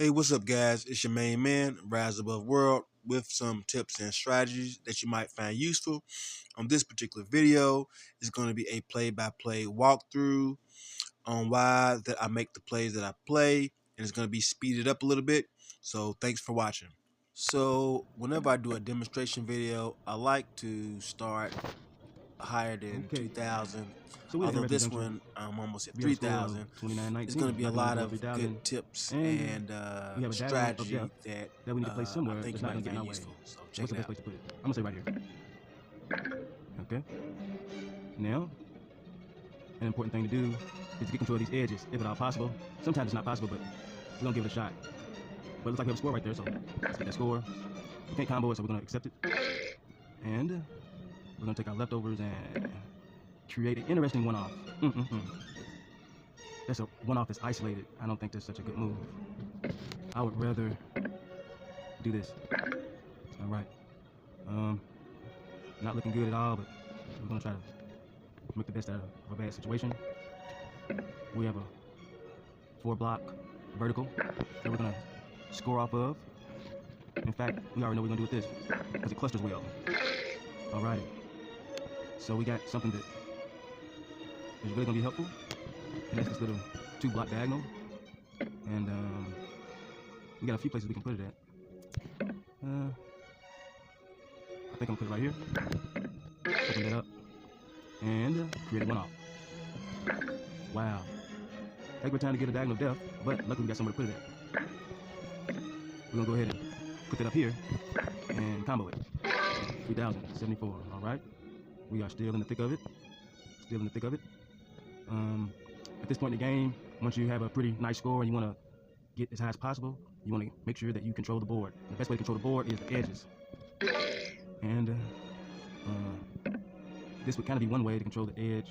Hey, what's up, guys? It's your main man, Rise Above World, with some tips and strategies that you might find useful. On this particular video, is going to be a play-by-play walkthrough on why that I make the plays that I play, and it's going to be speeded up a little bit. So, thanks for watching. So, whenever I do a demonstration video, I like to start higher than Okay, 2,000. so we're at Although interesting this juncture. one I'm almost at We have a score of 3,000. It's 29-19, going to be a knocking on the lot door of of good 3,000, tips and and we have a diagonal of strategy depth that that we need to place I somewhere think that's you not might going to get in find our way. useful. So So check what's the it best out. place to put it? I'm going to say right here. Okay. Now, an important thing to do is to get control of these edges, if at all possible. Sometimes it's not possible, but we're going to give it a shot. But it looks like we have a score right there, so let's get that score. We can't combo it, so we're going to accept it. And we're going to take our leftovers and create an interesting one-off. That's a one-off that's isolated. I don't think that's such a good move. I would rather do this. All right. Not looking good at all, but we're gonna try to make the best out of a bad situation. We have a 4-block vertical that we're gonna score off of. In fact, we already know what we're gonna do with this because it clusters well. All right. So we got something that is really gonna be helpful, and that's this little 2-block diagonal. And we got a few places we can put it at. I think I'm gonna put it right here. Open that up and create a one-off. Wow. Take our time to get a diagonal depth, but luckily we got somewhere to put it at. We're gonna go ahead and put that up here and combo it. 3,074. All right. We are still in the thick of it. Still in the thick of it. At this point in the game, once you have a pretty nice score and you want to get as high as possible, you want to make sure that you control the board. And the best way to control the board is the edges. And this would kind of be one way to control the edge.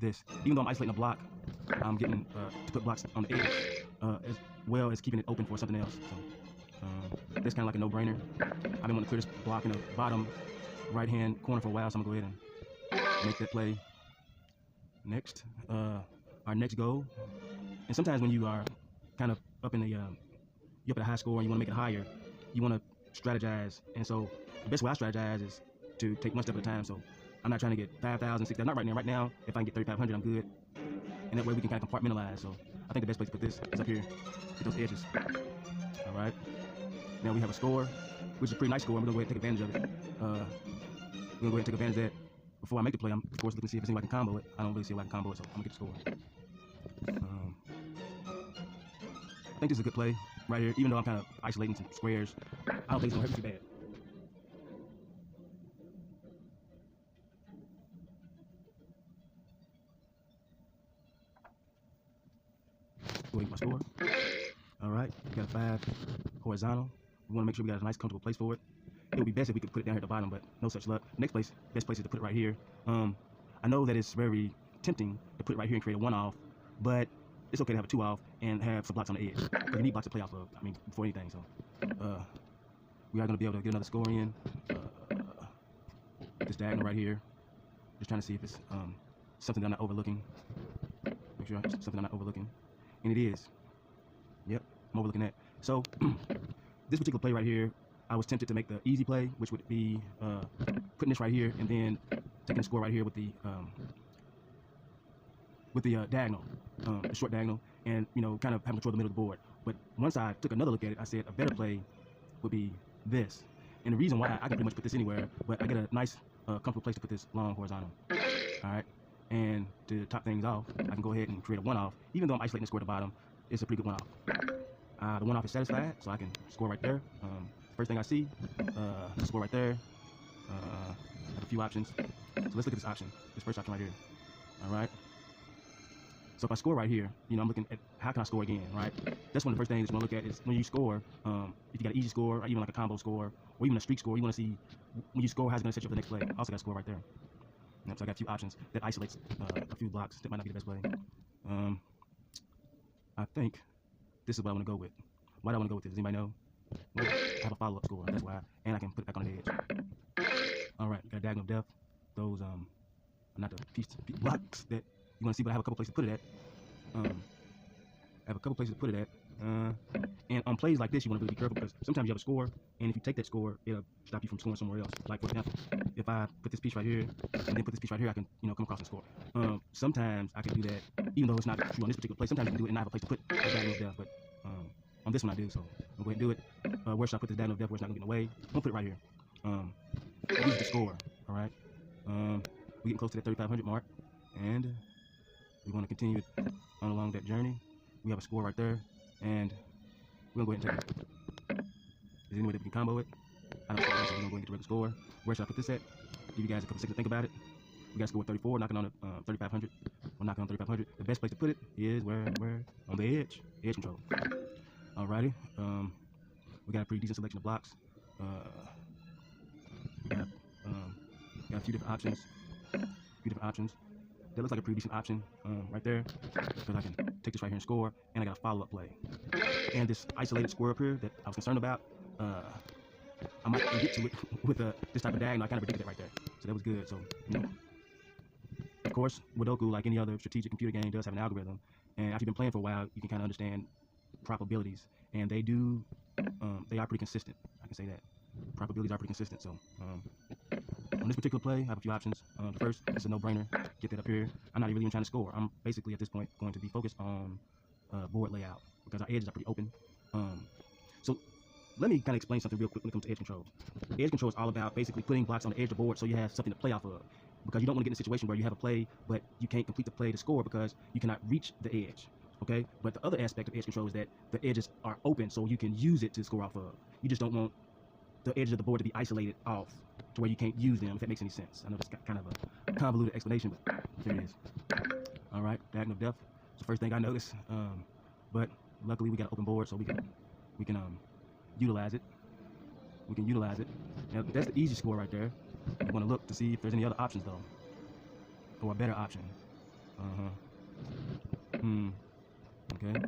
This, even though I'm isolating a block, I'm getting to put blocks on the edge as well as keeping it open for something else. So that's kind of like a no-brainer. I've been wanting to clear this block in the bottom right-hand corner for a while, so I'm gonna go ahead and make that play. Next, our next goal. And sometimes when you are kind of up in the you're up at a high score and you want to make it higher, you want to strategize. And so the best way I strategize is to take one step at a time. So I'm not trying to get 5,000, 6,000. Not right now. Right now, if I can get 3,500, I'm good. And that way we can kind of compartmentalize. So I think the best place to put this is up here. Get those edges. All right. Now we have a score, which is a pretty nice score. I'm gonna go ahead and take advantage of it. We're gonna go ahead and take advantage of that. Before I make the play, I'm of course looking to see if I can combo it. I don't really see if I can combo it, so I'm gonna get the score. I think this is a good play right here, even though I'm kind of isolating some squares. I don't think it's gonna hurt me too bad. Go ahead and get my score. All right, we got a 5 horizontal. We want to make sure we got a nice comfortable place for it. It would be best if we could put it down here at the bottom, but no such luck. Next place, best place is to put it right here. I know that it's very tempting to put it right here and create a 1-off, but it's okay to have a 2-off and have some blocks on the edge. Because you need blocks to play off of, I mean, before anything. So we are going to be able to get another score in. This diagonal right here. Just trying to see if it's something that I'm not overlooking. Make sure it's something I'm not overlooking. And it is. Yep, I'm overlooking that. So this particular play right here, I was tempted to make the easy play, which would be putting this right here and then taking the score right here with the diagonal, the short diagonal, and kind of having control of the middle of the board. But once I took another look at it, I said a better play would be this. And the reason why, I can pretty much put this anywhere, but I get a nice, comfortable place to put this long horizontal. All right. And to top things off, I can go ahead and create a 1-off. Even though I'm isolating the score at the bottom, it's a pretty good 1-off. The 1-off is satisfied, so I can score right there. First thing I see, score right there. I have a few options. So let's look at this option, this first option right here. All right. So if I score right here, I'm looking at how can I score again, right? That's one of the first things you want to look at is when you score, if you got an easy score, or even like a combo score, or even a streak score, you want to see when you score, how's it going to set you up for the next play. I also got a score right there. Yep, so I got a few options that isolates a few blocks that might not be the best play. I think this is what I want to go with. Why do I want to go with this? Does anybody know? Well, I have a follow-up score, that's why, and I can put it back on the edge. All right, got a diagonal depth. Those are not the piece blocks that you want to see, but I have a couple places to put it at. I have a couple places to put it at. And on plays like this, you want to really be careful because sometimes you have a score, and if you take that score, it'll stop you from scoring somewhere else. Like, for example, if I put this piece right here and then put this piece right here, I can, come across and score. Sometimes I can do that, even though it's not true on this particular play. Sometimes I can do it and I have a place to put the diagonal of depth, but on this one I do, so I'm going to go ahead and do it. Where should I put this diagonal of depth where it's not going to get in the way? I'm going to put it right here. Use the score, all right? We're getting close to that 3,500 mark, and we're going to continue on along that journey. We have a score right there, and we're going to go ahead and take it. Is there any way that we can combo it? I don't know, so we're going to go ahead and get the regular score. Where should I put this at? Give you guys a couple seconds to think about it. We got a score at 34, knocking on the 3,500. We're knocking on 3,500. The best place to put it is where? On the edge control. Alrighty. We got a pretty decent selection of blocks. We got a few different options. That looks like a pretty decent option right there, because I can take this right here and score, and I got a follow-up play. And this isolated square up here that I was concerned about, I might get to it with this type of diagonal. I kind of predicted that right there, so that was good. So, of course, Woodoku, like any other strategic computer game, does have an algorithm, and after you've been playing for a while, you can kind of understand probabilities, and they are pretty consistent. I can say that probabilities are pretty consistent. So on this particular play, I have a few options. The first is a no-brainer. Get that up here. I'm not really even trying to score. I'm basically at this point going to be focused on board layout because our edges are pretty open. So let me kind of explain something real quick when it comes to edge control. Edge control is all about basically putting blocks on the edge of the board so you have something to play off of, because you don't want to get in a situation where you have a play but you can't complete the play to score because you cannot reach the edge. Okay, but the other aspect of edge control is that the edges are open so you can use it to score off of. You just don't want the edges of the board to be isolated off to where you can't use them, if that makes any sense. I know that's kind of a convoluted explanation, but there it is. All right, diagonal of depth. It's the first thing I noticed, but luckily we got an open board so we can utilize it. Now that's the easy score right there. You want to look to see if there's any other options though, or a better option. Okay.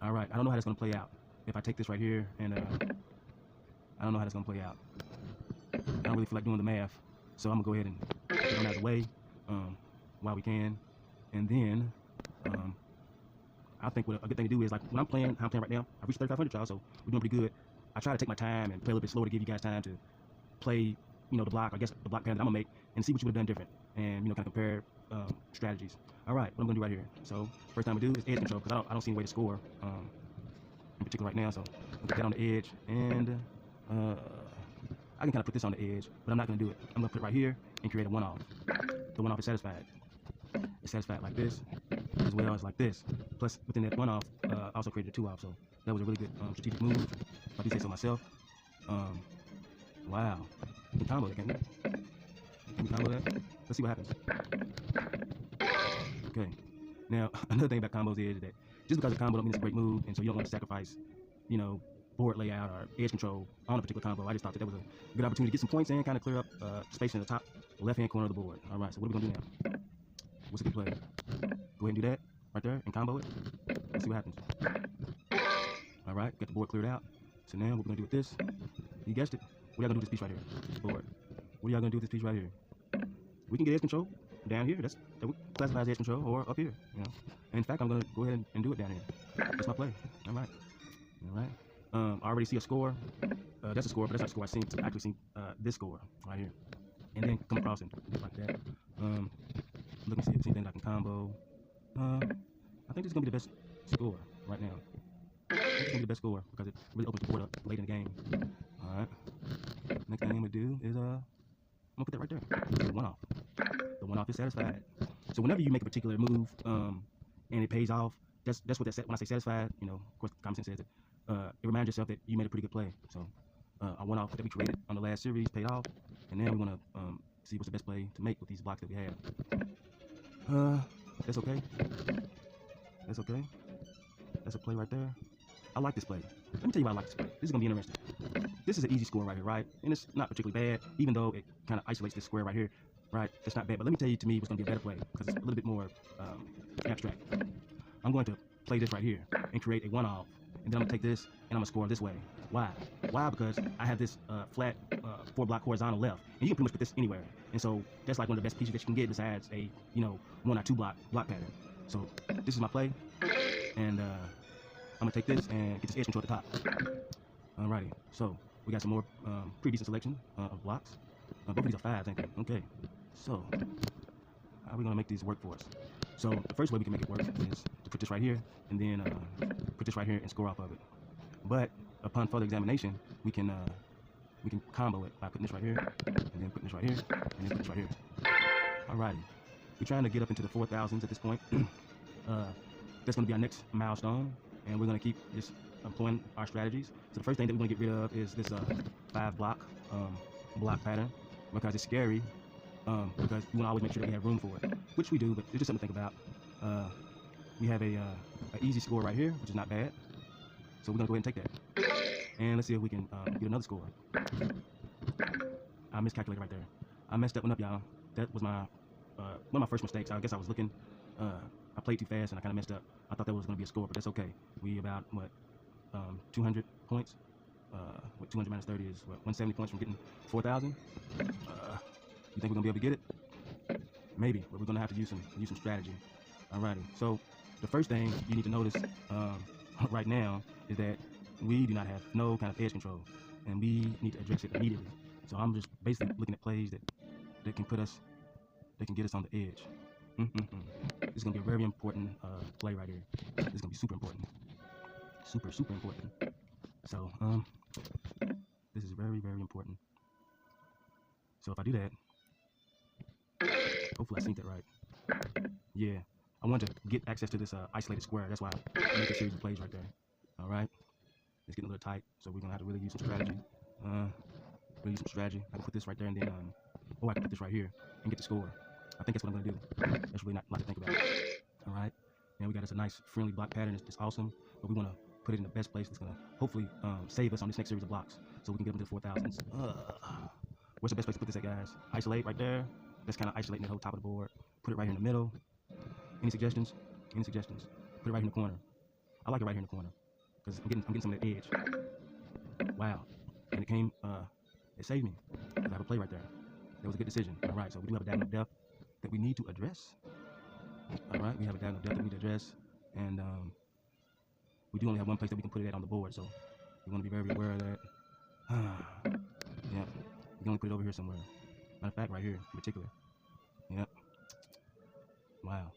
All right, I don't know how that's going to play out. If I take this right here, and I don't know how that's going to play out. I don't really feel like doing the math, so I'm going to go ahead and get it out of the way while we can. And then I think what a good thing to do is, like when I'm playing, how I'm playing right now, I've reached 3,500, y'all, so we're doing pretty good. I try to take my time and play a little bit slower to give you guys time to play, the block, I guess the block pattern that I'm going to make, and see what you would have done different, and, kind of compare strategies. All right, what I'm going to do right here. So first thing I'm going to do is edge control, because I don't see any way to score in particular right now, so I'll put that on the edge, and I can kind of put this on the edge, but I'm not going to do it. I'm going to put it right here and create a one-off. The one-off is satisfied. It's satisfied like this, as well as like this. Plus, within that one-off, I also created a two-off, so that was a really good strategic move, if I do say so myself. Wow. You can combo that, can't you? Can you combo that? Let's see what happens. Okay. Now, another thing about combos is that just because a combo don't mean it's a great move, and so you don't want to sacrifice, board layout or edge control on a particular combo. I just thought that was a good opportunity to get some points in, kind of clear up space in the top left-hand corner of the board. All right, so what are we going to do now? What's a good play? Go ahead and do that right there and combo it. Let's see what happens. All right, got the board cleared out. So now what we're going to do with this, you guessed it, what y'all going to do with this piece right here? Board. What are y'all going to do with this piece right here? We can get edge control down here. That we classify as edge control, or up here. And in fact, I'm going to go ahead and do it down here. That's my play. All right. All right. I already see a score. That's a score, but that's not a score. I actually seen this score right here, and then come across and do it like that. Look and see if there's anything I can combo. I think this is gonna be the best score right now. I think it's gonna be the best score because it really opens the board up late in the game. All right. Next thing I'm gonna do is I'm gonna put that right there. The one off. The one off is satisfied. So whenever you make a particular move and it pays off, that's what that when I say satisfied. Of course, common sense says it. It reminds yourself that you made a pretty good play. So a one-off that we created on the last series paid off, and then we want to see what's the best play to make with these blocks that we have. That's okay. That's okay. That's a play right there. I like this play. Let me tell you why I like this play. This is gonna be interesting. This is an easy score right here, right? And it's not particularly bad, even though it kind of isolates this square right here, right? It's not bad, but let me tell you, to me, what's gonna be a better play because it's a little bit more abstract. I'm going to play this right here and create a one-off. And and then I'm gonna take this and I'm gonna score this way. Why? Why? Because I have this flat 4-block horizontal left, and you can pretty much put this anywhere. And so that's like one of the best pieces that you can get besides a 1 or 2 block pattern. So this is my play, and I'm gonna take this and get this edge control at the top. Alrighty, so we got some more pretty decent selection of blocks. Both of these are 5s, ain't they? Okay, so how are we gonna make these work for us? So the first way we can make it work is to put this right here, and then put this right here and score off of it. But upon further examination, we can combo it by putting this right here, and then putting this right here, and then putting this right here. Alrighty, we're trying to get up into the 4,000s at this point. That's going to be our next milestone, and we're going to keep just employing our strategies. So the first thing that we're going to get rid of is this 5-block block pattern, because it's scary. Because we want to always make sure that we have room for it, which we do, but it's just something to think about. We have an easy score right here, which is not bad. So we're going to go ahead and take that. And let's see if we can get another score. I miscalculated right there. I messed that one up, y'all. That was my one of my first mistakes. I guess I was looking, I played too fast and I kind of messed up. I thought that was going to be a score, but that's okay. We about, what, 200 points? What 200 minus 30 is, what, 170 points from getting 4,000? You think we're going to be able to get it? Maybe, but we're going to have to use some strategy. Alrighty, so the first thing you need to notice right now is that we do not have no kind of edge control, and we need to address it immediately. So I'm just basically looking at plays that can get us on the edge. This is going to be a very important play right here. This is going to be super important. Super important. So, this is very, very important. So if I do that, hopefully I synced it right. Yeah, I want to get access to this isolated square. That's why I make a series of plays right there. All right, it's getting a little tight, so we're gonna have to really use some strategy. I can put this right there, and then, or I can put this right here and get the score. I think that's what I'm gonna do. That's really not a lot to think about. All right, and we got us a nice friendly block pattern. It's awesome, but we want to put it in the best place that's gonna hopefully save us on this next series of blocks, so we can get them to the 4,000s. Where's the best place to put this at, guys? Isolate right there. That's kind of isolating the whole top of the board. Put it right here in the middle. Any suggestions? Any suggestions? Put it right here in the corner. I like it right here in the corner because I'm getting some of that edge. Wow, and it saved me. I have a play right there. That was a good decision. All right, so we do have a diagonal depth that we need to address. All right, we have a diagonal depth that we need to address, and we do only have one place that we can put it at on the board, so we want to be very aware of that. Yeah, we can only put it over here somewhere. Matter of fact, right here in particular. Yep. Wow.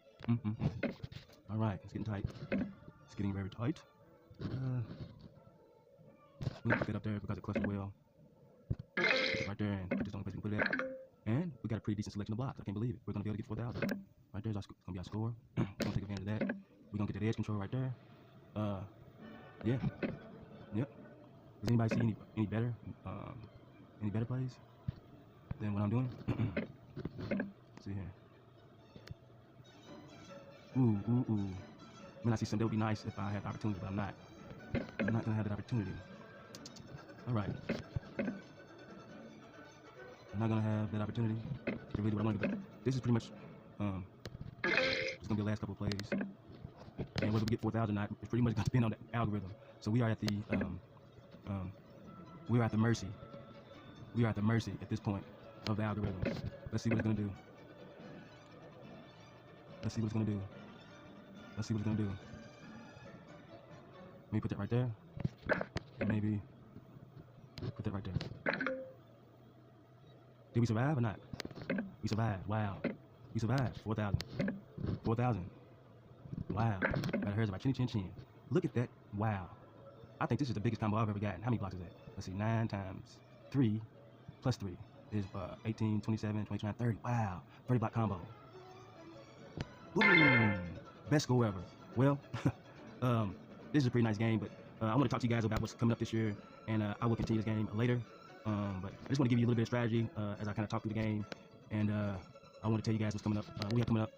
All right, it's getting tight. It's getting very tight. We'll put that up there because it clusters well. Put it right there, and put this on the place we can put it at. And we got a pretty decent selection of blocks. I can't believe it. We're gonna be able to get 4,000. Right there's gonna be our score. We're gonna take advantage of that. We're gonna get that edge control right there. Yeah. Yep. Does anybody see any better plays than what I'm doing? Let's see here. Ooh. I mean, I see something that would be nice if I had the opportunity, but I'm not. I'm not gonna have that opportunity. All right. I'm not gonna have that opportunity to really do what I want to do. But this is pretty much it's gonna be the last couple of plays, and whether we get 4,000 or not, it's pretty much gonna depend on the algorithm. So we are at the mercy. We are at the mercy at this point of the algorithm. Let's see what it's gonna do. Let's see what it's gonna do. Let's see what it's gonna do. Maybe put that right there, and maybe put that right there. Did we survive or not? We survived. Wow. We survived. 4,000. 4,000. Wow. That hurts about chin. Look at that. Wow. I think this is the biggest combo I've ever gotten. How many blocks is that? Let's see. 9 times 3 plus 3 is 18, 27, 29, 30. Wow. 30 block combo. Boom. Best score ever. Well, this is a pretty nice game, but I want to talk to you guys about what's coming up this year, and I will continue this game later. But I just want to give you a little bit of strategy as I kind of talk through the game, and I want to tell you guys what's coming up. We have coming up